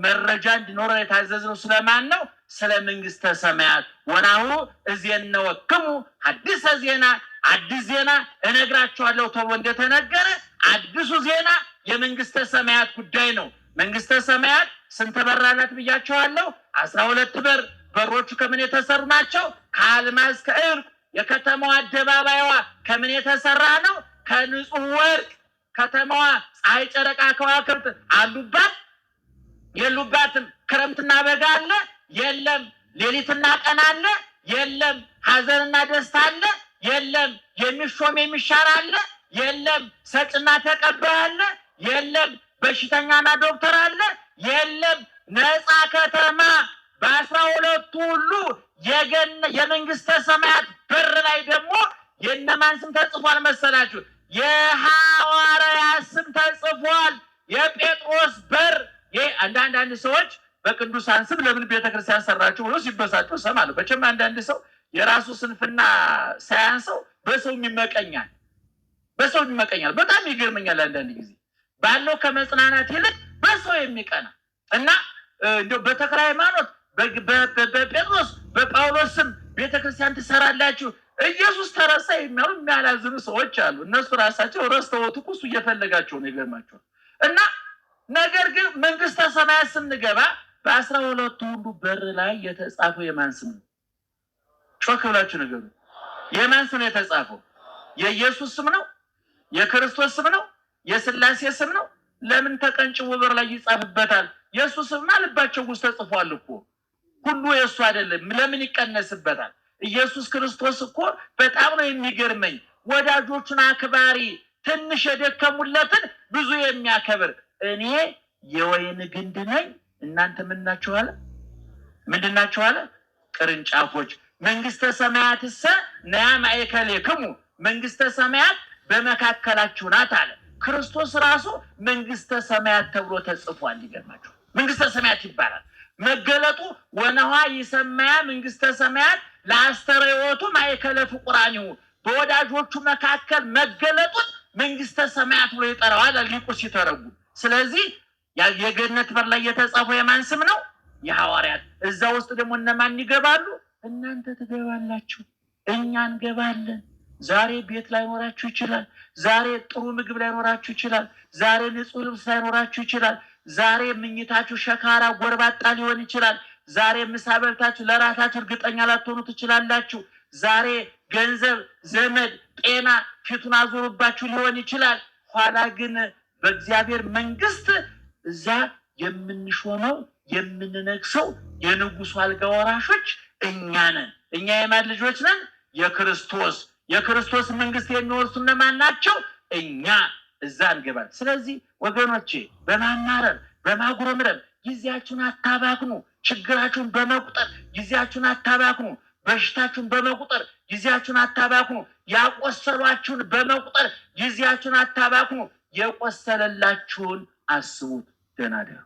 መረጃ እንዲኖረን የታዘዝነው ስለማን ነው? ስለ መንግስተ ሰማያት። ወናሁ እዜነወክሙ ሐዲሰ ዜና፣ አዲስ ዜና እነግራችኋለሁ ተብሎ እንደተነገረ አዲሱ ዜና የመንግስተ ሰማያት ጉዳይ ነው። መንግስተ ሰማያት ስንት በር አላት ብያችኋለሁ? 12 በር። በሮቹ ከምን የተሰሩ ናቸው? ከአልማዝ ከዕንቁ። የከተማዋ አደባባይዋ ከምን የተሰራ ነው? ከንጹህ ወርቅ። ከተማዋ ፀሐይ፣ ጨረቃ፣ ከዋክብት አሉባት የሉባትም? ክረምትና በጋ አለ የለም? ሌሊትና ቀን አለ የለም? ሐዘንና ደስታ አለ የለም? የሚሾም የሚሻር አለ የለም? ሰጭና ተቀባይ አለ የለም? በሽተኛና ዶክተር አለ የለም? ነፃ ከተማ በ12 ሁሉ የመንግስተ ሰማያት በር ላይ ደግሞ የነማን ስም ተጽፏል መሰላችሁ? የሐዋርያት ስም ተጽፏል። የጴጥሮስ በር። አንዳንድ ሰዎች በቅዱሳን ስም ለምን ቤተክርስቲያን ሰራችሁ ብሎ ሲበሳጩ እሰማለሁ። በቸም አንዳንድ ሰው የራሱ ስንፍና ሳያንሰው በሰው ይመቀኛል። በጣም ይገርመኛል። አንዳንድ ጊዜ ባለው ከመጽናናት ይልቅ በሰው የሚቀና እና እንደው በተክለ ሃይማኖት በጴጥሮስ በጳውሎስ ስም ቤተክርስቲያን ትሰራላችሁ ኢየሱስ ተረሳ የሚያላዝኑ ሰዎች አሉ። እነሱ ራሳቸው ረስተውት እኮ እሱ እየፈለጋቸው ነው። ይገርማቸዋል። እና ነገር ግን መንግስተ ሰማያት ስንገባ በ12 ሁሉ በር ላይ የተጻፈው የማን ስም ነው? ጮክ ብላችሁ ንገሩ። የማን ስም ነው የተጻፈው? የኢየሱስ ስም ነው? የክርስቶስ ስም ነው? የሥላሴ ስም ነው? ለምን ተቀንጭቦ በር ላይ ይጻፍበታል? የሱ ስም ልባቸው ውስጥ ተጽፏል እኮ። ሁሉ የሱ አይደለም፣ ለምን ይቀነስበታል? ኢየሱስ ክርስቶስ እኮ በጣም ነው የሚገርመኝ። ወዳጆቹን አክባሪ፣ ትንሽ የደከሙለትን ብዙ የሚያከብር። እኔ የወይን ግንድ ነኝ፣ እናንተ ምንናችሁ አለ? ምንድናችሁ አለ? ቅርንጫፎች። መንግስተ ሰማያትሰ ነያ ማእከሌክሙ፣ መንግስተ ሰማያት በመካከላችሁ ናት አለ። ክርስቶስ ራሱ መንግስተ ሰማያት ተብሎ ተጽፏል። ይገርማችሁ፣ መንግስተ ሰማያት ይባላል። መገለጡ ወነዋ ይሰማያ መንግስተ ሰማያት ለአስተርእዮቱ ማእከለ ፍቁራኒሁ፣ በወዳጆቹ መካከል መገለጡን መንግስተ ሰማያት ብሎ ይጠራዋል ሊቁ ሲተረጉ። ስለዚህ የገነት በር ላይ የተጻፈው የማን ስም ነው? የሐዋርያት። እዛ ውስጥ ደግሞ እነማን ይገባሉ? እናንተ ትገባላችሁ፣ እኛ እንገባለን። ዛሬ ቤት ላይኖራችሁ ይችላል። ዛሬ ጥሩ ምግብ ላይኖራችሁ ይችላል። ዛሬ ንጹህ ልብስ ላይኖራችሁ ይችላል። ዛሬ ምኝታችሁ ሸካራ ጎርባጣ ሊሆን ይችላል። ዛሬ ምሳ በልታችሁ ለራታችሁ እርግጠኛ ላትሆኑ ትችላላችሁ። ዛሬ ገንዘብ፣ ዘመድ፣ ጤና ፊቱን አዞሩባችሁ ሊሆን ይችላል። ኋላ ግን በእግዚአብሔር መንግስት እዛ የምንሾመው የምንነግሰው የንጉሱ አልጋ ወራሾች እኛ ነን። እኛ የማን ልጆች ነን? የክርስቶስ መንግስት የሚወርሱ እነማን ናቸው? እኛ እዛ እንገባል። ስለዚህ ወገኖቼ በማማረር በማጉረምረም ጊዜያችሁን አታባክኑ። ችግራችሁን በመቁጠር ጊዜያችሁን አታባክኑ። በሽታችሁን በመቁጠር ጊዜያችሁን አታባክኑ። ያቆሰሏችሁን በመቁጠር ጊዜያችሁን አታባክኑ። የቆሰለላችሁን አስቡት። ደህና ደሩ።